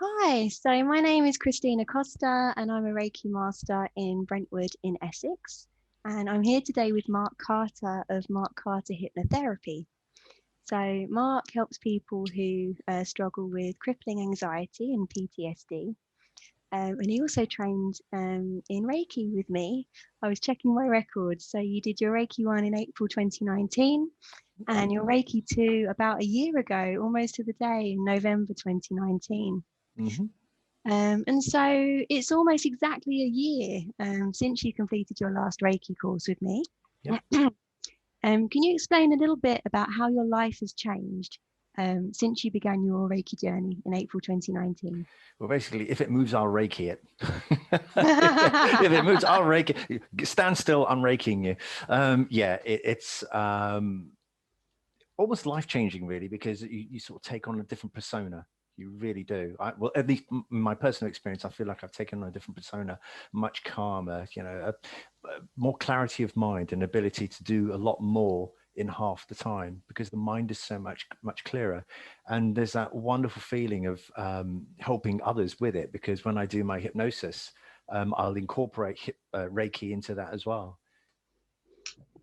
Hi, so my name is Christina Costa and I'm a Reiki master in Brentwood in Essex. And I'm here today with Mark Carter of Mark Carter Hypnotherapy. So, Mark helps people who struggle with crippling anxiety and PTSD. And he also trained in Reiki with me. I was checking my records. So, you did your Reiki 1 in April 2019 and your Reiki 2 about a year ago, almost to the day in November 2019. Mm-hmm. And so it's almost exactly a year since you completed your last Reiki course with me. Yep. Can you explain a little bit about how your life has changed since you began your Reiki journey in April 2019? Well, basically, if it moves, I'll Reiki it. If it moves, I'll Reiki. Stand still, I'm Reikiing you. It's almost life-changing, really, because you sort of take on a different persona. You really do. Well, at least in my personal experience, I feel like I've taken on a different persona, much calmer, more clarity of mind and ability to do a lot more in half the time because the mind is so much clearer. And there's that wonderful feeling of helping others with it, because when I do my hypnosis, I'll incorporate Reiki into that as well.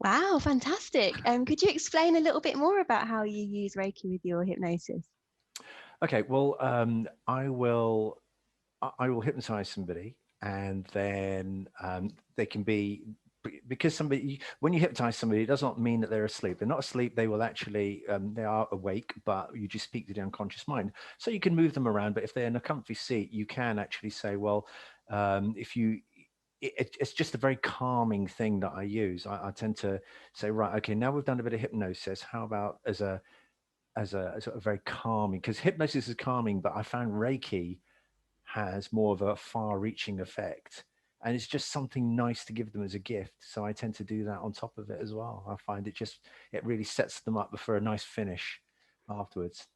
Wow, fantastic. Could you explain a little bit more about how you use Reiki with your hypnosis? Okay, well, I will hypnotize somebody, and then they can be, because somebody, when you hypnotize somebody, it does not mean that they're asleep. They're not asleep. They will actually, they are awake, but you just speak to the unconscious mind. So you can move them around, but if they're in a comfy seat, you can actually say, well, if you, it's just a very calming thing that I use. I tend to say, right, okay, now we've done a bit of hypnosis. How about as a sort of very calming, because hypnosis is calming, but I found Reiki has more of a far-reaching effect, and it's just something nice to give them as a gift. So I tend to do that on top of it as well. I find it really sets them up for a nice finish afterwards.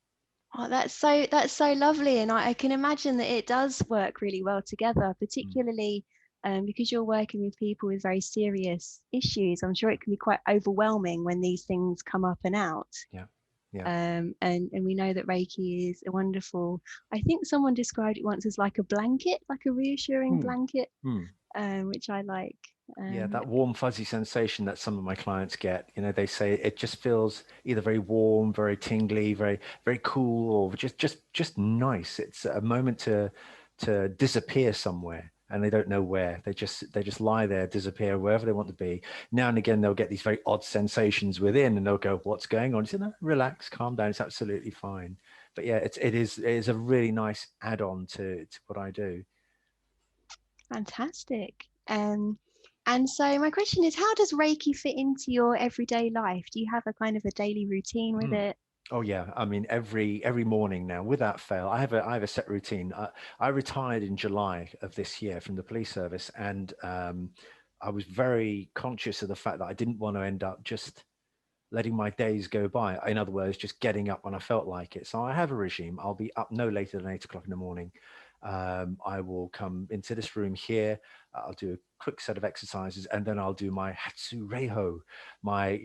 Oh, that's so lovely, and I can imagine that it does work really well together, Mm. particularly because you're working with people with very serious issues. I'm sure it can be quite overwhelming when these things come up and out. Yeah, yeah. And we know that Reiki is a wonderful. I think someone described it once as like a blanket, like a reassuring Hmm. blanket, Hmm. which I like. Yeah, Um, that warm, fuzzy sensation that some of my clients get, they say it just feels either very warm, very tingly, very, very cool, or just nice. It's a moment to disappear somewhere, and they don't know where. They just lie there, disappear wherever they want to be. Now and again, they'll get these very odd sensations within, and they'll go, "What's going on?" You say, "No, relax, calm down. It's absolutely fine." But yeah, it is a really nice add-on to what I do. Fantastic. And so my question is, how does Reiki fit into your everyday life? Do you have a kind of a daily routine with Mm. it? Oh yeah, I mean every morning now, without fail, I have a set routine. I retired in July of this year from the police service, and I was very conscious of the fact that I didn't want to end up just letting my days go by. In other words, just getting up when I felt like it. So I have a regime. I'll be up no later than 8 o'clock in the morning. I will come into this room here. I'll do a quick set of exercises, and then I'll do my Hatsu Reiho, my,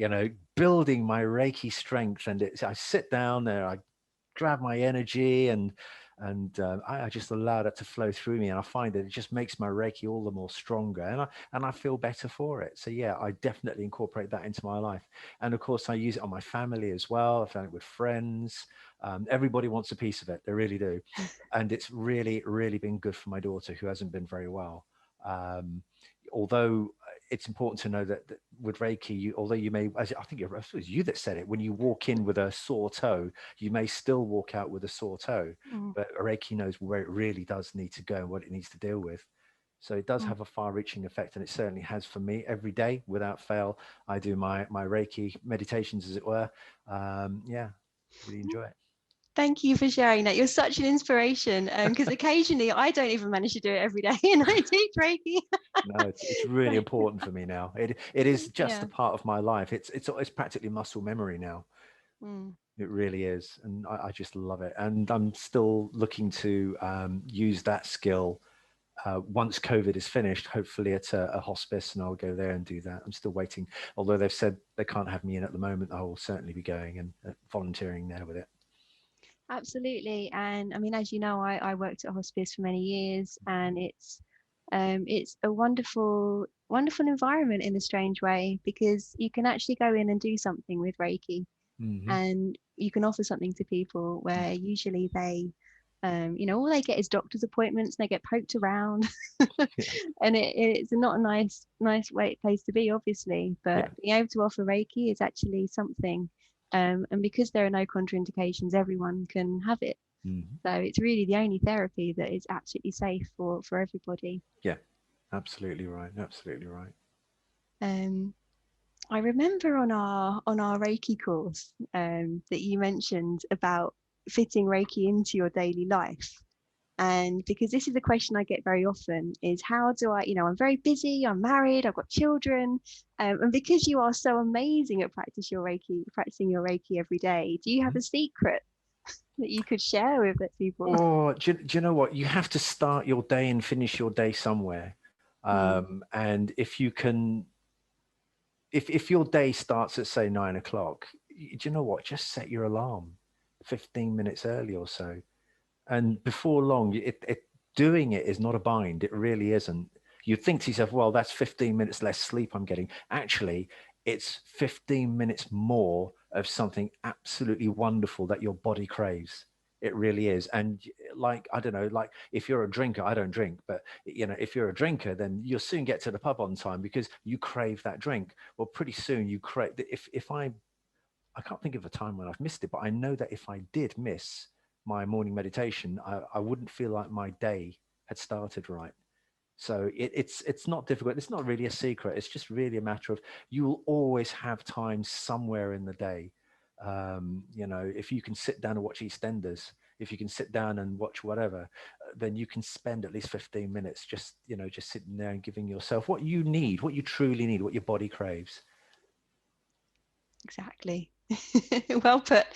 building my Reiki strength. And I sit down there, I grab my energy, and I just allow that to flow through me, and I find that it just makes my Reiki all the more stronger, and I feel better for it. So yeah, I definitely incorporate that into my life, and of course I use it on my family as well. I've done it with friends. Everybody wants a piece of it, they really do, and it's really really been good for my daughter who hasn't been very well. Um, Although it's important to know that with Reiki, although you may, as I think it was you that said it, when you walk in with a sore toe, you may still walk out with a sore toe, Mm, but Reiki knows where it really does need to go and what it needs to deal with. So it does mm. have a far-reaching effect, and it certainly has for me every day without fail. I do my Reiki meditations, as it were. Yeah, really enjoy it. Thank you for sharing that. You're such an inspiration. Because occasionally I don't even manage to do it every day, and I teach Reiki. No, it's really So, important for me now. It is just a yeah. part of my life. It's practically muscle memory now. Mm. It really is, and I just love it. And I'm still looking to use that skill once COVID is finished, hopefully at a hospice, and I'll go there and do that. I'm still waiting. Although they've said they can't have me in at the moment, I will certainly be going and volunteering there with it. Absolutely. And I mean, as you know, I worked at hospice for many years, and it's a wonderful, wonderful environment in a strange way, because you can actually go in and do something with Reiki, Hmm. and you can offer something to people where usually they, all they get is doctor's appointments, and they get poked around, Yeah, and it's not a nice place to be, obviously. yeah. But being able to offer Reiki is actually something, and because there are no contraindications, everyone can have it. Hmm. So it's really the only therapy that is absolutely safe for everybody. Yeah, absolutely right. Absolutely right. Um, I remember on our Reiki course, that you mentioned about fitting Reiki into your daily life. And because this is a question I get very often, is how do I, I'm very busy, I'm married, I've got children, and because you are so amazing at practicing your Reiki every day, do you have Mhm. a secret that you could share with the people? Oh, do you know what? You have to start your day and finish your day somewhere. Mm, And if you can, if your day starts at say 9 o'clock, do you know what? Just set your alarm 15 minutes early or so. And before long, doing it is not a bind. It really isn't. You'd think to yourself, well, that's 15 minutes less sleep I'm getting. Actually, it's 15 minutes more of something absolutely wonderful that your body craves. It really is. And like, I don't know, like if you're a drinker, I don't drink, but if you're a drinker, then you'll soon get to the pub on time because you crave that drink. Well, pretty soon you crave, if I can't think of a time when I've missed it, but I know that if I did miss my morning meditation, I wouldn't feel like my day had started right. So it's not difficult. It's not really a secret. It's just really a matter of you will always have time somewhere in the day. If you can sit down and watch EastEnders, if you can sit down and watch whatever, then you can spend at least 15 minutes just sitting there and giving yourself what you need, what you truly need, what your body craves. exactly. Well put.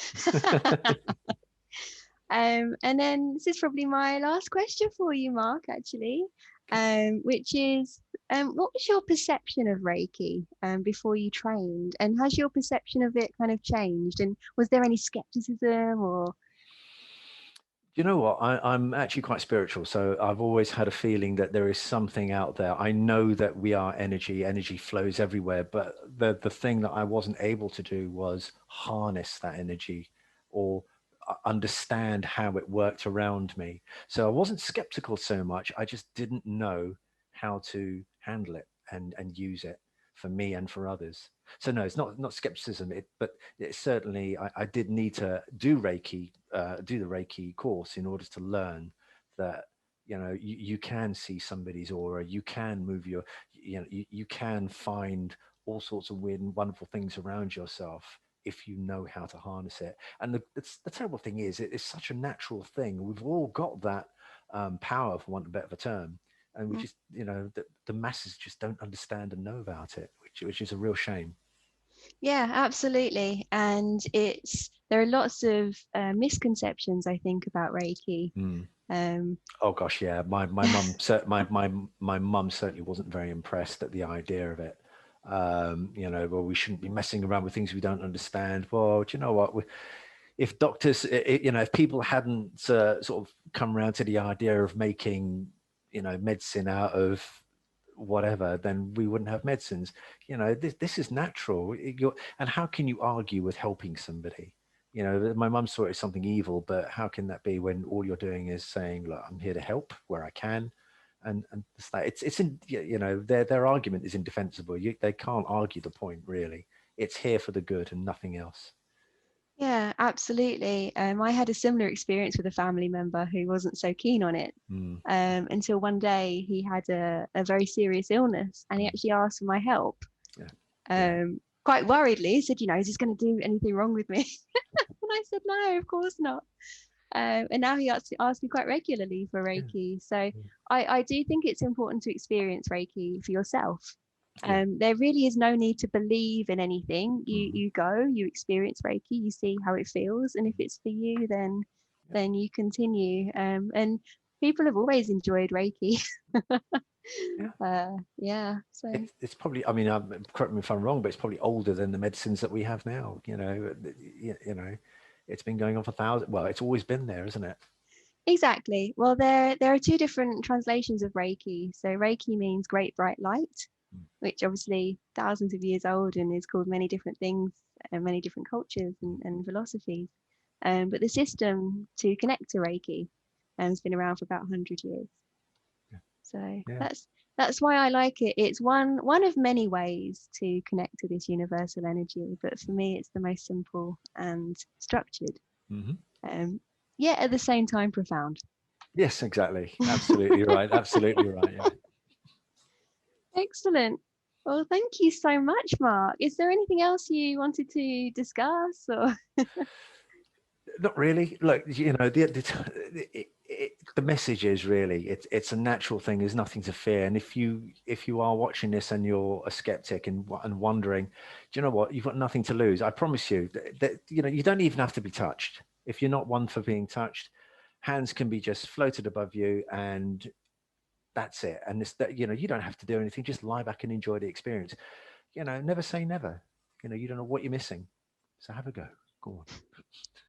And then this is probably my last question for you, Mark, actually, which is, what was your perception of Reiki before you trained? And has your perception of it kind of changed? And was there any skepticism or? You know what? I'm actually quite spiritual. So I've always had a feeling that there is something out there. I know that we are energy, energy flows everywhere. But the thing that I wasn't able to do was harness that energy or understand how it worked around me. So I wasn't skeptical so much. I just didn't know how to handle it and use it for me and for others. So no, it's not skepticism, but it certainly I did need to do Reiki, do the Reiki course in order to learn that you can see somebody's aura, you can move you can find all sorts of weird and wonderful things around yourself if you know how to harness it. And the terrible thing is, it is such a natural thing. We've all got that power, for want of a better term, and we Mm. just the masses just don't understand and know about it, which is a real shame. Yeah, absolutely. And there are lots of misconceptions, I think, about Reiki. Mm. Um, Oh gosh, yeah. My mum, my mum certainly wasn't very impressed at the idea of it. Well, we shouldn't be messing around with things we don't understand. Well, do you know what? If doctors, if people hadn't sort of come around to the idea of making, medicine out of whatever, then we wouldn't have medicines. This is natural. And how can you argue with helping somebody? My mum saw it as something evil, but how can that be when all you're doing is saying, look, I'm here to help where I can. And it's in, their argument is indefensible. They can't argue the point, really. It's here for the good and nothing else. yeah, absolutely. I had a similar experience with a family member who wasn't so keen on it, Mm, until one day he had a very serious illness, and he mm, actually asked for my help. yeah, yeah, Quite worriedly, he said, "Is this going to do anything wrong with me?" And I said, "No, of course not." And now he asks me quite regularly for yeah, Reiki. So yeah, I do think it's important to experience Reiki for yourself. yeah. There really is no need to believe in anything. Mhm. You go, you experience Reiki, you see how it feels, and if it's for you, Yeah. then you continue. And people have always enjoyed Reiki. Yeah. Yeah. So It's probably, I mean, correct me if I'm wrong, but it's probably older than the medicines that we have now. it's been going on for thousands. Well, it's always been there, isn't it? Exactly. Well, there are two different translations of Reiki. So Reiki means great bright light, which obviously thousands of years old and is called many different things and many different cultures and philosophies. But the system to connect to Reiki has been around for about 100 years. So Yeah. that's why I like it. It's one of many ways to connect to this universal energy, but for me, it's the most simple and structured. Hmm. Um, Yet at the same time, profound. Yes, exactly. Absolutely right. Absolutely right. Yeah. Excellent. Well, thank you so much, Mark. Is there anything else you wanted to discuss or? Not really. Look, the message is really it's a natural thing. There's nothing to fear. And if you are watching this and you're a skeptic and wondering, do you know what? You've got nothing to lose. I promise you that you don't even have to be touched. If you're not one for being touched, hands can be just floated above you, and that's it. And this that you don't have to do anything. Just lie back and enjoy the experience. Never say never. You don't know what you're missing. So have a go. Go on.